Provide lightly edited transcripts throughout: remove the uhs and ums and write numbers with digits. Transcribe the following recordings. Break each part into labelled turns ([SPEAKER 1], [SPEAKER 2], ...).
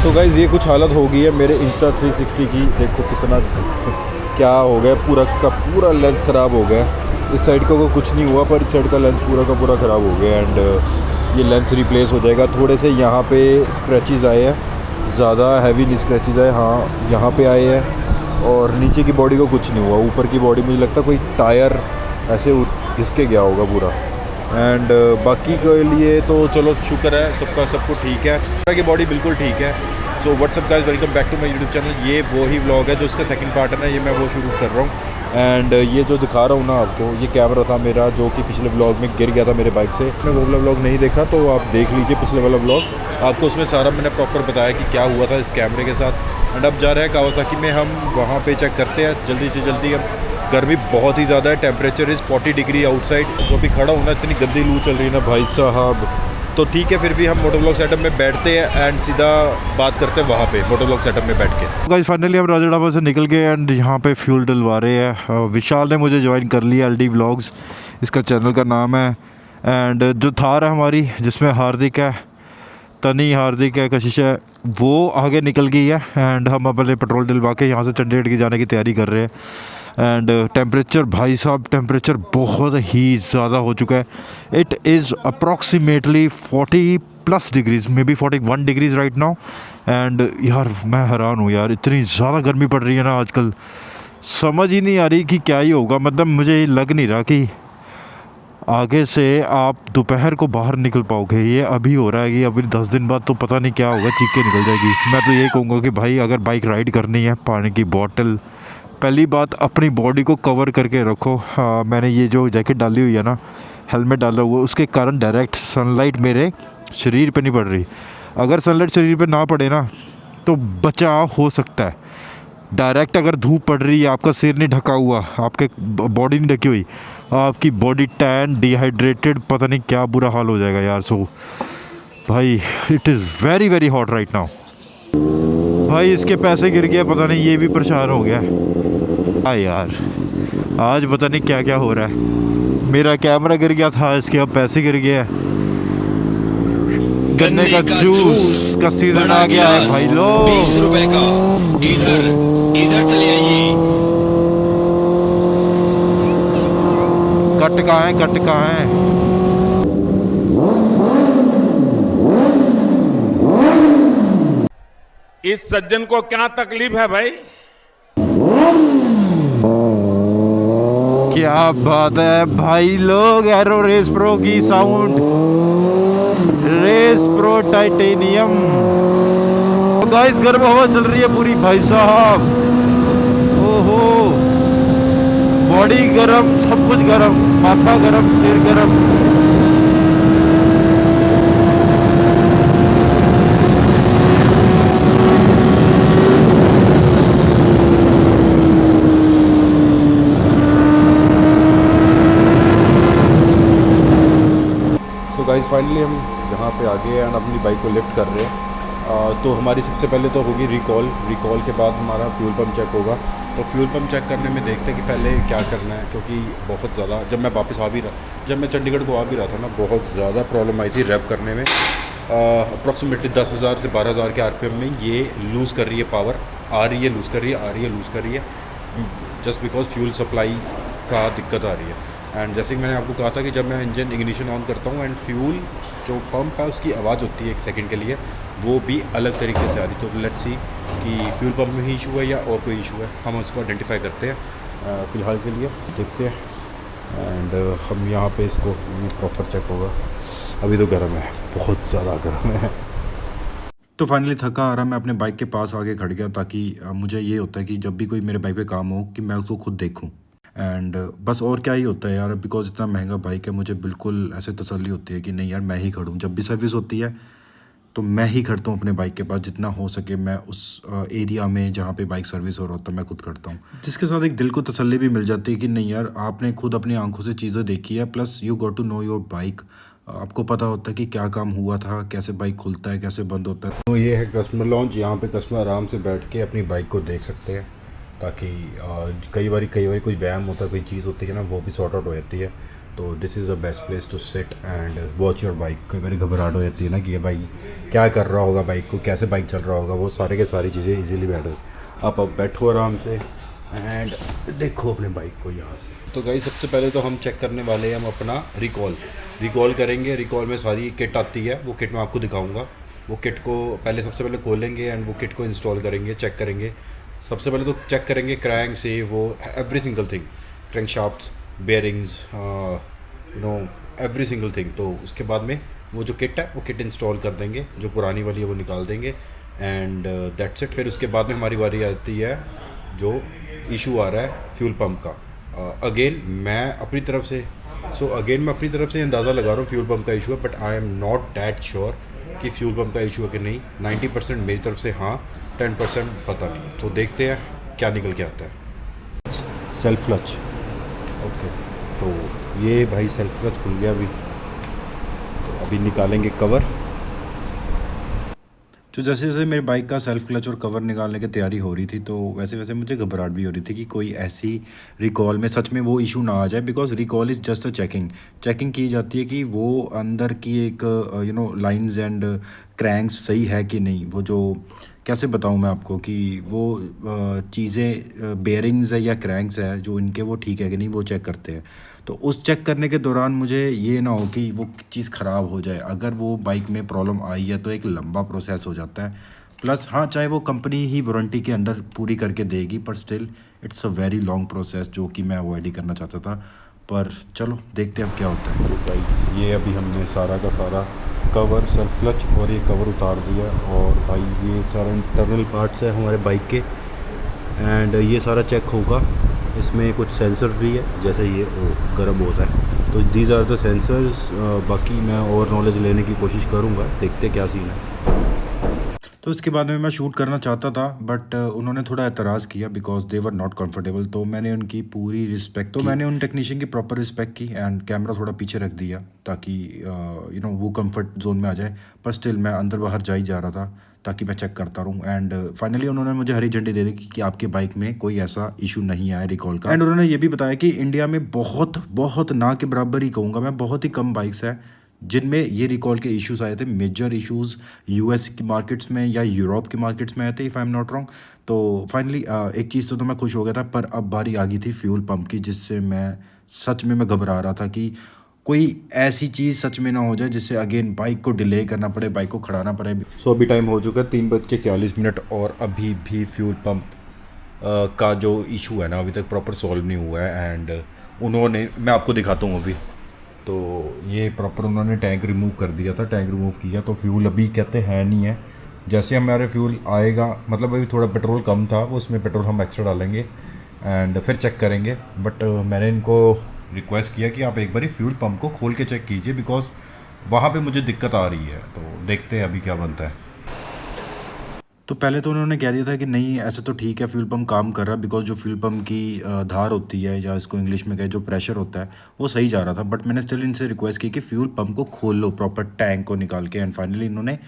[SPEAKER 1] तो गाइज़ ये कुछ हालत हो गई है मेरे इंस्टा 360 की। देखो कितना क्या हो गया, पूरा का पूरा लेंस ख़राब हो गया। इस साइड का को कुछ नहीं हुआ पर इस साइड का लेंस पूरा का पूरा ख़राब हो गया। एंड ये लेंस रिप्लेस हो जाएगा। थोड़े से यहाँ पे स्क्रैचेस आए हैं, ज़्यादा हैवी नहीं स्क्रैचेस आए, हाँ यहाँ पे आए हैं। और नीचे की बॉडी को कुछ नहीं हुआ, ऊपर की बॉडी मुझे लगता है कोई टायर ऐसे घिस के गया होगा पूरा। एंड बाकी के लिए तो चलो शुक्र है सबका, सबको ठीक है, की बॉडी बिल्कुल ठीक है। So what's up guys, welcome back to my YouTube channel. ये वही व्लॉग है जो इसका सेकंड पार्ट है ना, ये मैं वो शुरू कर रहा हूँ। एंड ये जो दिखा रहा हूँ ना आपको, ये कैमरा था मेरा जो कि पिछले व्लॉग में गिर गया था मेरे बाइक से। मैं वो वाला व्लॉग नहीं देखा तो आप देख लीजिए पिछले वाला व्लॉग, आपको उसमें सारा मैंने प्रॉपर बताया कि क्या हुआ था इस कैमरे के साथ। एंड अब जा रहे हैं कावासाकी में, हम वहाँ पे चेक करते हैं जल्दी से जल्दी। अब गर्मी बहुत ही ज़्यादा है, टेम्परेचर इज़ 40 डिग्री आउटसाइड। जो भी खड़ा हूँ ना, इतनी गंदी लू चल रही है ना भाई साहब। तो ठीक है, फिर भी हम मोटोब्लॉग सेटअप में बैठते हैं एंड सीधा बात करते हैं वहाँ पे मोटोब्लॉग सेटअप में बैठ के। गाइस फाइनली हम राजा ढाबा से निकल गए एंड यहाँ पे फ्यूल डलवा रहे हैं। विशाल ने मुझे ज्वाइन कर लिया, LD व्लॉग्स इसका चैनल का नाम है। एंड जो थार है हमारी, जिसमें हार्दिक है, तनी, हार्दिक है, कशिश है, वो आगे निकल गई है। एंड हम अपने पेट्रोल डलवा के यहाँ से चंडीगढ़ की जाने की तैयारी कर रहे हैं। एंड टेम्परेचर भाई साहब, टेम्परेचर बहुत ही ज़्यादा हो चुका है। It is approximately 40+ degrees, may be 41 degrees right now. And यार मैं हैरान हूँ यार, इतनी ज़्यादा गर्मी पड़ रही है ना आजकल, समझ ही नहीं आ रही कि क्या ही होगा। मतलब मुझे लग नहीं रहा कि आगे से आप दोपहर को बाहर निकल पाओगे। ये अभी हो रहा है कि अभी 10 दिन बाद तो पता नहीं क्या होगा, चीख के निकल जाएगी। मैं तो यही कहूँगा कि भाई अगर बाइक राइड करनी है, पानी की बॉटल, पहली बात अपनी बॉडी को कवर करके रखो। मैंने ये जो जैकेट डाली हुई है ना, हेलमेट डाला हुआ, उसके कारण डायरेक्ट सनलाइट मेरे शरीर पे नहीं पड़ रही। अगर सनलाइट शरीर पे ना पड़े ना तो बचाव हो सकता है। डायरेक्ट अगर धूप पड़ रही है, आपका सिर नहीं ढका हुआ, आपके बॉडी नहीं ढकी हुई, आपकी बॉडी टैन, डिहाइड्रेटेड, पता नहीं क्या बुरा हाल हो जाएगा यार। सो भाई it is very very hot right now. भाई इसके पैसे गिर गया, पता नहीं ये भी परेशान हो गया। हाँ यार आज पता नहीं क्या क्या हो रहा है। मेरा कैमरा गिर गया था, इसके अब पैसे गिर गए। गन्ने का जूस का सीजन आ गया है भाई लोग।
[SPEAKER 2] 20 रुपए का, इधर चले आइए।
[SPEAKER 1] कट कहाँ है, कट कहाँ है?
[SPEAKER 3] इस सज्जन को क्या तकलीफ है भाई?
[SPEAKER 1] क्या बात है भाई लोग, एरो रेस प्रो की sound, race pro titanium. Guys गर्म हवा चल रही है पूरी भाई साहब। ओहो, बॉडी गरम, सब कुछ गरम, माथा गरम, सिर गरम। गाइस फाइनली हम यहाँ पे आ गए एंड अपनी बाइक को लिफ्ट कर रहे हैं। तो हमारी सबसे पहले तो होगी रिकॉल के बाद हमारा फ्यूल पंप चेक होगा। तो फ्यूल पंप चेक करने में देखते हैं कि पहले क्या करना है, क्योंकि बहुत ज़्यादा जब मैं वापस आ भी रहा, जब मैं चंडीगढ़ को आ भी रहा था ना, बहुत ज़्यादा प्रॉब्लम आई थी रैप करने में। अप्रॉक्सीमेटली 10,000 से 12,000 के RPM में ये लूज़ कर रही है पावर, आ रही है लूज़ कर रही है, आ रही है लूज़ कर रही है, जस्ट बिकॉज फ्यूल सप्लाई का दिक्कत आ रही है। एंड जैसे कि मैंने आपको कहा था कि जब मैं इंजन इग्निशन ऑन करता हूँ एंड फ्यूल जो पंप है उसकी आवाज़ होती है 1 सेकंड के लिए, वो भी अलग तरीके से आ रही। तो लेट्स सी कि फ्यूल पंप में ही इशू है या और कोई इशू है, हम उसको आइडेंटिफाई करते हैं। फ़िलहाल के लिए देखते हैं एंड हम यहाँ पे इसको प्रॉपर चेक होगा। अभी तो गर्म है, बहुत ज़्यादा गर्म है। तो फाइनली थका आ रहा, मैं अपने बाइक के पास आके खड़ गया, ताकि मुझे ये होता है कि जब भी कोई मेरे बाइक पे काम हो कि मैं उसको खुद देखूं। एंड बस और क्या ही होता है यार, बिकॉज इतना महंगा बाइक है, मुझे बिल्कुल ऐसे तसल्ली होती है कि नहीं यार मैं ही खड़ूँ। जब भी सर्विस होती है तो मैं ही खड़ता हूँ अपने बाइक के पास, जितना हो सके मैं उस एरिया में जहाँ पे बाइक सर्विस हो रहा होता है मैं खुद करता हूँ, जिसके साथ एक दिल को तसल्ली भी मिल जाती है कि नहीं यार आपने खुद अपनी आंखों से चीज़ें देखी है, plus you got to know your bike. आपको पता होता है कि क्या काम हुआ था, कैसे बाइक खुलता है, कैसे बंद होता है। तो ये है कस्टमर लॉन्च, यहाँ पे कस्टमर आराम से बैठ के अपनी बाइक को देख सकते हैं, ताकि कई बार कोई वहम होता है, कोई चीज़ होती है ना, वो भी सॉर्ट आउट हो जाती है। तो this is the best place to sit and watch your bike. कई बार घबराहट हो जाती है ना कि ये भाई क्या कर रहा होगा, बाइक को कैसे बाइक चल रहा होगा, वो सारे के सारी चीज़ें इजीली बैठो। आप अब बैठो आराम से एंड देखो अपने बाइक को यहाँ से। तो गाइस सबसे पहले तो हम चेक करने वाले हैं हम अपना रिकॉल करेंगे। रिकॉल में सारी किट आती है, वो किट मैं आपको दिखाऊँगा। वो किट को पहले सबसे पहले खोलेंगे एंड वो किट को इंस्टॉल करेंगे, चेक करेंगे। सबसे पहले तो चेक करेंगे क्रैंक से वो every single thing, crank shafts, bearings, every single thing. तो उसके बाद में वो जो किट है वो किट इंस्टॉल कर देंगे, जो पुरानी वाली है वो निकाल देंगे एंड दैट्स इट। फिर उसके बाद में हमारी बारी आती है जो इशू आ रहा है फ्यूल पंप का। अगेन मैं अपनी तरफ से अंदाज़ा लगा रहा हूँ फ्यूल पंप का इशू है, but I am not that sure कि फ्यूल पंप का इशू है कि नहीं। 90% मेरी तरफ से हाँ, 10% पता नहीं। तो देखते हैं क्या निकल के आता है। सेल्फ क्लच, ओके, तो ये भाई सेल्फ क्लच खुल गया अभी। तो अभी निकालेंगे कवर। तो जैसे जैसे मेरे बाइक का सेल्फ क्लच और कवर निकालने की तैयारी हो रही थी, तो वैसे वैसे मुझे घबराहट भी हो रही थी कि कोई ऐसी रिकॉल में सच में वो इशू ना आ जाए। Because recall is just a checking की जाती है कि वो अंदर की एक लाइंस एंड क्रैंक्स सही है कि नहीं। वो जो कैसे बताऊं मैं आपको कि वो चीज़ें बेयरिंग्स है या क्रैंक्स है जो इनके वो ठीक है कि नहीं, वो चेक करते हैं। तो उस चेक करने के दौरान मुझे ये ना हो कि वो चीज़ ख़राब हो जाए। अगर वो बाइक में प्रॉब्लम आई है तो एक लंबा प्रोसेस हो जाता है। प्लस हाँ, चाहे वो कंपनी ही वारंटी के अंडर पूरी करके देगी, पर still it's a very long process जो कि मैं अवॉइड ही करना चाहता था। पर चलो देखते हैं अब क्या होता है। तो गाइस ये अभी हमने सारा का सारा कवर, सेल्फ क्लच और ये कवर उतार दिया। और भाई ये सारा इंटरनल पार्ट्स है हमारे बाइक के एंड ये सारा चेक होगा। इसमें कुछ सेंसर्स भी है, जैसे ये गर्म होता है। तो दीज आर द सेंसर्स। बाकी मैं और नॉलेज लेने की कोशिश करूँगा, देखते क्या सीन है। तो इसके बाद में मैं शूट करना चाहता था, बट उन्होंने थोड़ा एतराज़ किया because they were not comfortable. तो मैंने उनकी पूरी रिस्पेक्ट मैंने उन टेक्नीशियन की प्रॉपर रिस्पेक्ट की एंड कैमरा थोड़ा पीछे रख दिया ताकि वो कंफर्ट जोन में आ जाए। पर स्टिल मैं अंदर बाहर जा ही जा रहा था ताकि मैं चेक करता रहूँ। एंड फाइनली उन्होंने मुझे हरी झंडी दे दी कि आपके बाइक में कोई ऐसा इशू नहीं आया रिकॉल का। एंड उन्होंने ये भी बताया कि इंडिया में बहुत ना के बराबर ही कहूँगा मैं, बहुत ही कम बाइक्स है जिनमें ये रिकॉल के इश्यूज़ आए थे। मेजर इश्यूज़ यूएस की मार्केट्स में या यूरोप की मार्केट्स में आए थे, if I am not wrong. तो फाइनली एक चीज़ तो मैं खुश हो गया था, पर अब बारी आ गई थी फ्यूल पंप की, जिससे मैं घबरा रहा था कि कोई ऐसी चीज़ सच में ना हो जाए जिससे अगेन बाइक को डिले करना पड़े, बाइक को खड़ाना पड़े। सो अभी टाइम हो चुका है 3:41 और अभी भी फ्यूल पंप का जो इशू है ना अभी तक प्रॉपर सॉल्व नहीं हुआ है। एंड मैं आपको दिखाता हूँ अभी। तो ये प्रॉपर उन्होंने टैंक रिमूव कर दिया था, टैंक रिमूव किया तो फ्यूल अभी कहते हैं नहीं है। जैसे हमारे फ्यूल आएगा, मतलब अभी थोड़ा पेट्रोल कम था, वो उसमें पेट्रोल हम एक्स्ट्रा डालेंगे एंड फिर चेक करेंगे। बट मैंने इनको रिक्वेस्ट किया कि आप एक बारी फ्यूल पंप को खोल के चेक कीजिए बिकॉज वहाँ पे मुझे दिक्कत आ रही है। तो देखते हैं अभी क्या बनता है। तो पहले तो उन्होंने कह दिया था कि नहीं ऐसे तो ठीक है, फ्यूल पंप काम कर रहा है बिकॉज जो फ्यूल पंप की धार होती है या इसको इंग्लिश में कहे जो प्रेशर होता है वो सही जा रहा था। बट मैंने स्टिल इनसे रिक्वेस्ट की कि फ्यूल पंप को खोल लो प्रॉपर टैंक को निकाल के। एंड फाइनली इन्होंने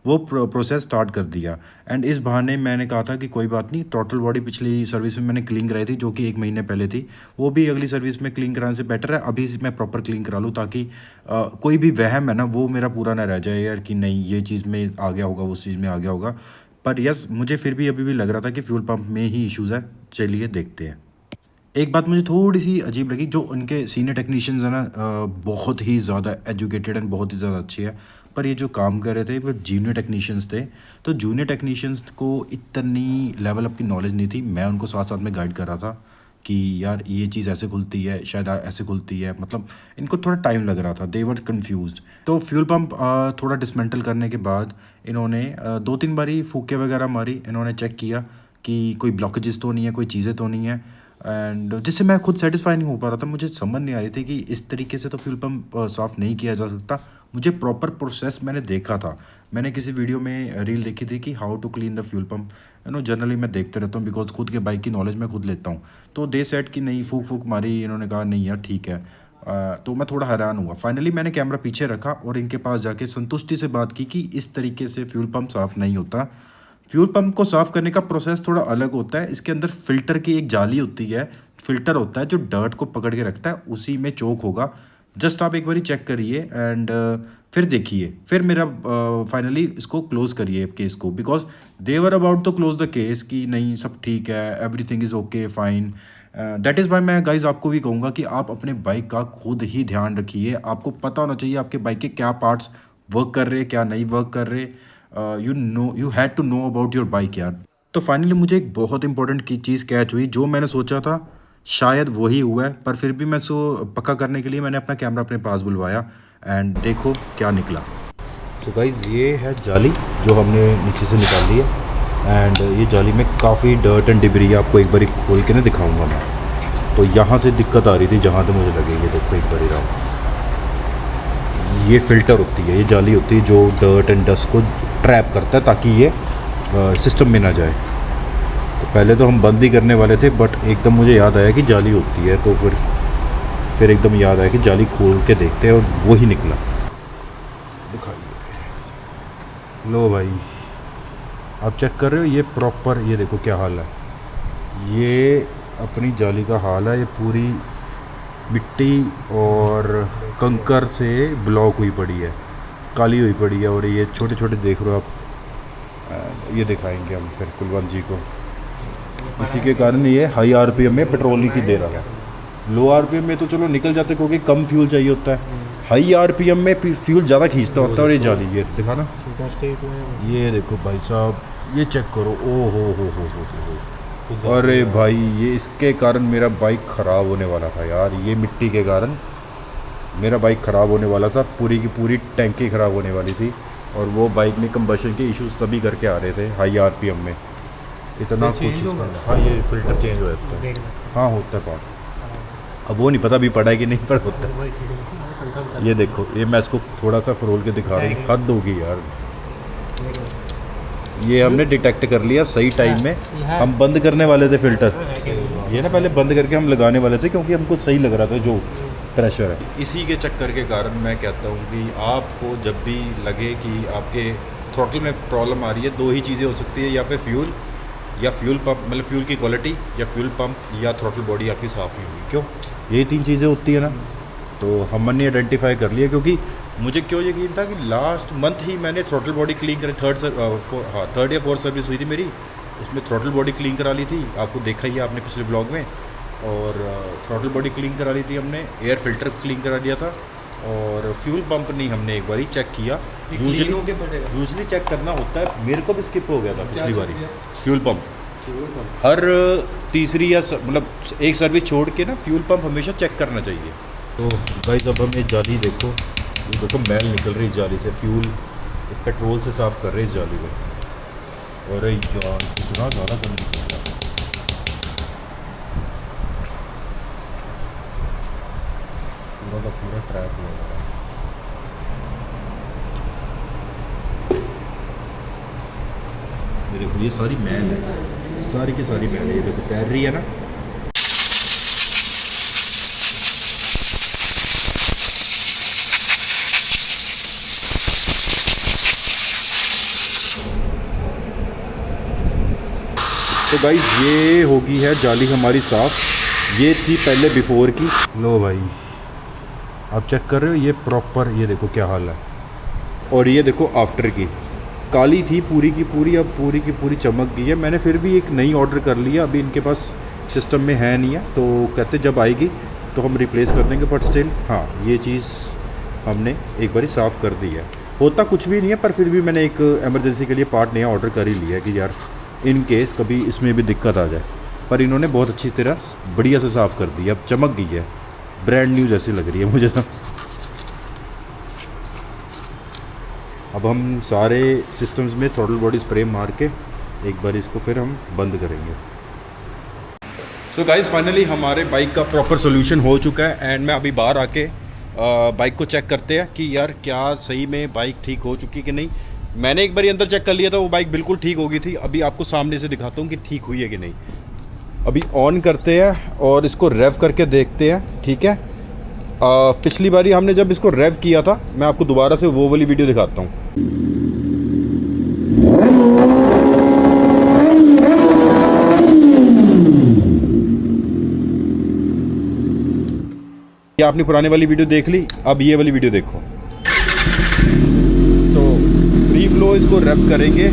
[SPEAKER 1] वो प्रोसेस स्टार्ट कर दिया। एंड इस बहाने मैंने कहा था कि कोई बात नहीं, टोटल बॉडी पिछली सर्विस में मैंने क्लीन कराई थी जो कि 1 महीने पहले थी, वो भी अगली सर्विस में क्लीन कराने से बेटर है अभी मैं प्रॉपर क्लीन करा लूँ ताकि कोई भी वहम है ना वो मेरा पूरा ना रह जाए यार कि नहीं ये चीज़ में आ गया होगा, उस चीज़ में आ गया होगा। पर यस, मुझे फिर भी अभी भी लग रहा था कि फ्यूल पंप में ही इश्यूज़ है। चलिए देखते हैं। एक बात मुझे थोड़ी सी अजीब लगी, जो उनके सीनियर टेक्नीशियंस हैं ना बहुत ही ज़्यादा एजुकेटेड एंड बहुत ही ज़्यादा अच्छे हैं, पर ये जो काम कर रहे थे वो जूनियर टेक्नीशियंस थे। तो जूनियर टेक्नीशियंस को इतनी लेवल अप की नॉलेज नहीं थी। मैं उनको साथ साथ में गाइड कर रहा था कि यार ये चीज़ ऐसे खुलती है, शायद ऐसे खुलती है, मतलब इनको थोड़ा टाइम लग रहा था, दे वर कन्फ्यूज्ड। तो फ्यूल पंप थोड़ा डिसमेंटल करने के बाद इन्होंने 2-3 बारी फूके वगैरह मारी। इन्होंने चेक किया कि कोई ब्लॉकेजेस तो नहीं है, कोई चीज़ें तो नहीं है। एंड जिससे मैं खुद सेटिस्फाई नहीं हो पा रहा था। मुझे समझ नहीं आ रही थी कि इस तरीके से तो फ्यूल पंप साफ़ नहीं किया जा सकता। मुझे प्रॉपर प्रोसेस मैंने देखा था, मैंने किसी वीडियो में रील देखी थी कि how to clean the fuel pump. Generally मैं देखते रहता हूँ बिकॉज खुद के बाइक की नॉलेज मैं खुद लेता हूँ। तो दे सेट कि नहीं, फूक मारी, इन्होंने कहा नहीं यार ठीक है। तो मैं थोड़ा हैरान हुआ। फाइनली मैंने कैमरा पीछे रखा और इनके पास जाके संतुष्टि से बात की कि इस तरीके से फ्यूल पंप साफ़ नहीं होता। फ्यूल पंप को साफ़ करने का प्रोसेस थोड़ा अलग होता है। इसके अंदर फ़िल्टर की एक जाली होती है, फ़िल्टर होता है जो डर्ट को पकड़ के रखता है, उसी में चोक होगा। जस्ट आप एक बारी चेक करिए एंड फिर देखिए, फिर मेरा फाइनली इसको क्लोज़ करिए केस को, because they were about to close the case कि नहीं सब ठीक है, everything is okay fine. That is why मैं गाइज आपको भी कहूँगा कि आप अपने बाइक का खुद ही ध्यान रखिए। आपको पता होना चाहिए आपके बाइक के क्या पार्ट्स वर्क कर रहे, क्या नहीं वर्क कर रहे। You had to know about your bike यार। तो फाइनली मुझे एक बहुत इंपॉर्टेंट की चीज़ कैच हुई, जो मैंने सोचा था शायद वही हुआ है, पर फिर भी मैं सो पक्का करने के लिए मैंने अपना कैमरा अपने पास बुलवाया एंड देखो क्या निकला। तो गाइज़ ये है जाली जो हमने नीचे से निकाल ली है एंड ये जाली में काफ़ी डर्ट एंड डिब्री, आपको एक बारी खोल के ना दिखाऊंगा मैं। तो यहाँ से दिक्कत आ रही थी जहाँ तो मुझे लगे, ये देखो एक बारी रहा, ये फ़िल्टर होती है, ये जाली होती है जो डर्ट एंड डस्ट को ट्रैप करता है ताकि ये सिस्टम में ना जाए। तो पहले तो हम बंद ही करने वाले थे, बट एकदम मुझे याद आया कि जाली होती है, तो फिर एकदम याद आया कि जाली खोल के देखते हैं और वो ही निकला। दिखाइए, लो भाई आप चेक कर रहे हो, ये प्रॉपर, ये देखो क्या हाल है, ये अपनी जाली का हाल है। ये पूरी मिट्टी और कंकर से ब्लॉक हुई पड़ी है, काली हुई पड़ी है, और ये छोटे छोटे देख रहे हो आप। ये दिखाएंगे हम फिर कुलवंत जी को। इसी के कारण ये हाई आरपीएम में पेट्रोल नहीं दे रहा है। लो आरपीएम में तो चलो निकल जाते क्योंकि कम फ्यूल चाहिए होता है, हाई आरपीएम में फ्यूल ज़्यादा खींचता होता है। और ये जाली, ये दिखाना, ये देखो भाई साहब, ये चेक करो, ओ हो। अरे भाई ये इसके कारण मेरा बाइक ख़राब होने वाला था यार, ये मिट्टी के कारण मेरा बाइक ख़राब होने वाला था, पूरी की पूरी टैंकी ख़राब होने वाली थी। और वो बाइक में कंबशन के इश्यूज तभी करके आ रहे थे हाई आरपीएम में, इतना कुछ इसका। हाँ ये फ़िल्टर चेंज हो जाता है, हाँ होता है पार्ट। अब वो नहीं पता भी पड़ा है कि नहीं पड़ा होता है। ये देखो, ये मैं इसको थोड़ा सा फरोल के दिखा रहा हूँ, हद होगी यार। ये हमने डिटेक्ट कर लिया सही टाइम में, हम बंद करने वाले थे फ़िल्टर, ये ना पहले बंद करके हम लगाने वाले थे क्योंकि हमको सही लग रहा था जो प्रेशर है। इसी के चक्कर के कारण मैं कहता हूँ कि आपको जब भी लगे कि आपके थ्रॉटल में प्रॉब्लम आ रही है, दो ही चीज़ें हो सकती है, या फिर फ्यूल या फ्यूल पंप, मतलब फ्यूल की क्वालिटी, या फ्यूल पंप या थ्रॉटल बॉडी आपकी साफ़ नहीं हुई। क्यों, यही तीन चीज़ें होती है ना। तो हमने आइडेंटिफाई कर लिया, क्योंकि मुझे क्यों यकीन था कि लास्ट मंथ ही मैंने थ्रॉटल बॉडी क्लीन करी, थर्ड या फोर्थ सर्विस हुई थी मेरी, उसमें थ्रॉटल बॉडी क्लीन करा ली थी, आपको देखा ही है आपने पिछले ब्लॉग में। और थ्रॉटल बॉडी क्लीन करा ली थी हमने, एयर फिल्टर क्लीन करा लिया था, और फ्यूल पंप नहीं हमने एक बारी चेक किया। यूजली चेक करना होता है, मेरे को भी स्किप हो गया था पिछली बारी। फ्यूल पंप हर तीसरी या मतलब एक सर्विस छोड़ के ना फ्यूल पंप हमेशा चेक करना चाहिए। तो गाइस अब हम ये जाली देखो, ये देखो मैल निकल रही है जाली से, फ्यूल पेट्रोल से साफ़ कर रहे हैं इस जाली को। और यार इतना ज़्यादा गंद निकल रहा है, पूरा का पूरा ट्रैक हो रहा है। ये देखो ये सारी मैल है, सारी की सारी मैल है, ये देखो तैर रही है ना। तो गाइस ये होगी है जाली हमारी साफ़, ये थी पहले बिफोर की। लो भाई आप चेक कर रहे हो, ये प्रॉपर, ये देखो क्या हाल है। और ये देखो आफ्टर की, काली थी पूरी की पूरी, अब पूरी की पूरी चमक गई है। मैंने फिर भी एक नई ऑर्डर कर लिया, अभी इनके पास सिस्टम में है नहीं है, तो कहते जब आएगी तो हम रिप्लेस कर देंगे, बट स्टिल हाँ ये चीज़ हमने एक बारी साफ़ कर दी है। होता कुछ भी नहीं है, पर फिर भी मैंने एक एमरजेंसी के लिए पार्ट नया ऑर्डर कर ही लिया है कि यार इन केस कभी इसमें भी दिक्कत आ जाए। पर इन्होंने बहुत अच्छी तरह बढ़िया से साफ़ कर दी, अब चमक गई है, ब्रांड न्यू जैसी लग रही है मुझे तो। अब हम सारे सिस्टम्स में थ्रॉटल बॉडी स्प्रे मार के एक बार इसको फिर हम बंद करेंगे। सो गाइस फाइनली हमारे बाइक का प्रॉपर सोल्यूशन हो चुका है, एंड मैं अभी बाहर आके बाइक को चेक करते हैं कि यार क्या सही में बाइक ठीक हो चुकी कि नहीं। मैंने एक बार अंदर चेक कर लिया था, वो बाइक बिल्कुल ठीक हो गई थी। अभी आपको सामने से दिखाता हूँ कि ठीक हुई है कि नहीं। अभी ऑन करते हैं और इसको रेव करके देखते हैं, ठीक है। पिछली बारी हमने जब इसको रेव किया था, मैं आपको दोबारा से वो वाली वीडियो दिखाता हूँ। क्या आपने पुराने वाली वीडियो देख ली? अब ये वाली वीडियो देखो। तो फ्री फ्लो इसको रैप करेंगे,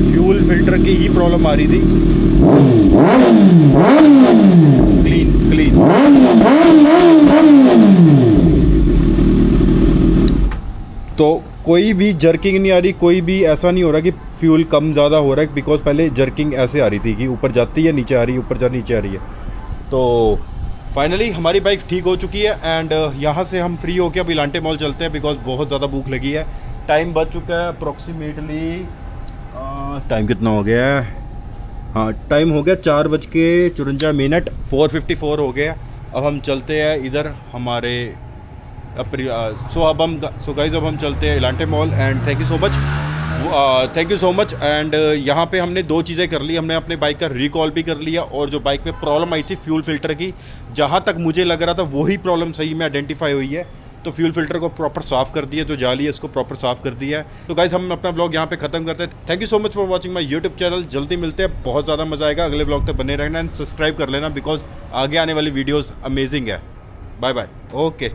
[SPEAKER 1] फ्यूल फिल्टर की ही प्रॉब्लम आ रही थी। Clean clean. तो कोई भी जर्किंग नहीं आ रही, कोई भी ऐसा नहीं हो रहा कि फ्यूल कम ज़्यादा हो रहा है, बिकॉज पहले जर्किंग ऐसे आ रही थी कि ऊपर जाती है नीचे आ रही है, ऊपर जा नीचे आ रही है। तो फाइनली हमारी बाइक ठीक हो चुकी है एंड यहाँ से हम फ्री होकर अब इलांटे मॉल चलते हैं बिकॉज बहुत ज़्यादा भूख लगी है। टाइम बच चुका है अप्रॉक्सीमेटली, टाइम कितना हो गया है? हाँ, टाइम हो गया 4:54, 4:54 हो गया। अब हम चलते हैं इधर हमारे सो गाइज अब हम चलते हैं Elante mall and thank you so much and यहाँ पे हमने 2 चीज़ें कर ली। हमने अपने बाइक का रिकॉल भी कर लिया और जो बाइक में प्रॉब्लम आई थी फ्यूल फिल्टर की, जहाँ तक मुझे लग रहा था वही प्रॉब्लम सही में आइडेंटिफाई हुई है। तो फ्यूल फिल्टर को प्रॉपर साफ़ कर दिया, जो जाली है उसको प्रॉपर साफ़ कर दिया है। तो गाइज हम अपना ब्लॉग यहाँ पे ख़त्म करते हैं। Thank you so much for watching my YouTube channel. जल्दी मिलते हैं, बहुत ज़्यादा मज़ा आएगा। अगले ब्लॉग तक बने रहना एंड सब्सक्राइब कर लेना बिकॉज आगे आने वाली वीडियोज़ अमेजिंग है। Bye bye, okay.